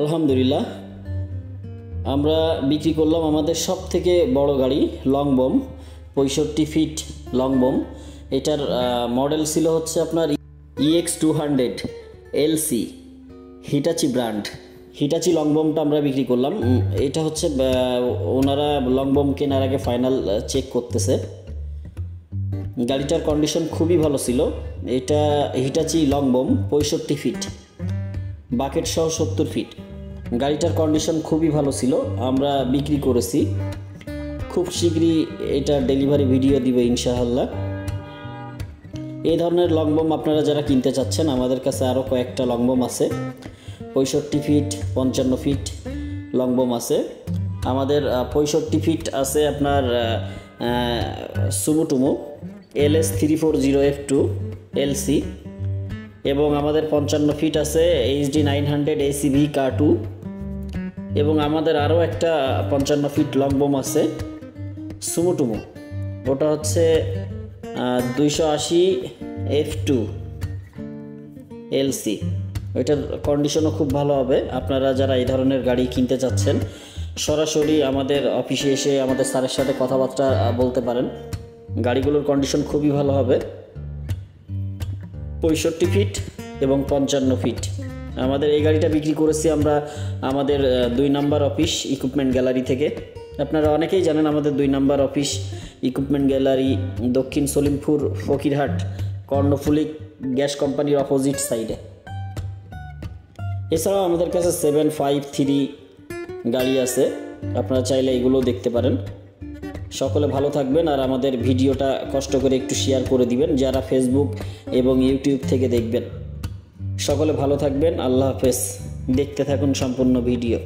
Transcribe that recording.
আলহামদুলিল্লাহ আমরা বিক্রি করলাম আমাদের সবথেকে বড় গাড়ি long boom 65 feet long boom. এটার মডেল ছিল হচ্ছে আপনার Ex200Lc Hitachi brand. Hitachi long বমটা আমরা বিক্রি করলাম। এটা হচ্ছে ওনারা লং বম কেনার আগে ফাইনাল চেক করতেছে। গাড়িটার কন্ডিশন খুবই ভালো ছিল। এটা Hitachi long boom 65 feet, bucket সহ 70 ফিট। গাড়িটার কন্ডিশন খুবই ভালো ছিল, আমরা বিক্রি করেছি। খুব শীঘ্রই এটা ডেলিভারি ভিডিও দিবে ইনশাআল্লাহ। এই ধরনের লং বম আপনারা যারা কিনতে চাচ্ছেন, আমাদের কাছে আরও কয়েকটা লং বম আছে। 65 ফিট 55 ফিট লং বম আছে। আমাদের 65 ফিট আছে আপনার সুমুটুমু LS340F2Lc, এবং আমাদের 55 ফিট আছে HD 900 ACV Car2, এবং আমাদের আরও একটা 55 ফিট লং বম আছে সুমুটুমু, ওটা হচ্ছে 280 F2Lc। ওইটার কন্ডিশনও খুব ভালো হবে। আপনারা যারা এই ধরনের গাড়ি কিনতে চাচ্ছেন, সরাসরি আমাদের অফিসে এসে আমাদের স্যারের সাথে কথাবার্তা বলতে পারেন। গাড়িগুলোর কন্ডিশন খুবই ভালো হবে। 65 ফিট এবং 55 ফিট। আমাদের এই গাড়িটা বিক্রি করেছি আমরা আমাদের 2 নম্বর অফিস ইকুইপমেন্ট গ্যালারি থেকে। আপনারা অনেকেই জানেন আমাদের 2 নম্বর অফিস ইকুইপমেন্ট গ্যালারি দক্ষিণ সলিমপুর ফকিরহাট কর্ণফুলি গ্যাস কোম্পানির অপোজিট সাইডে। এছাড়াও আমাদের কাছে 753 গাড়ি আছে, আপনারা চাইলে এগুলো দেখতে পারেন। সকলে ভালো থাকবেন, আর আমাদের ভিডিওটা কষ্ট করে একটু শেয়ার করে দিবেন যারা ফেসবুক এবং ইউটিউব থেকে দেখবেন। সকলে ভালো থাকবেন, আল্লাহ হাফেজ। দেখতে থাকুন সম্পূর্ণ ভিডিও।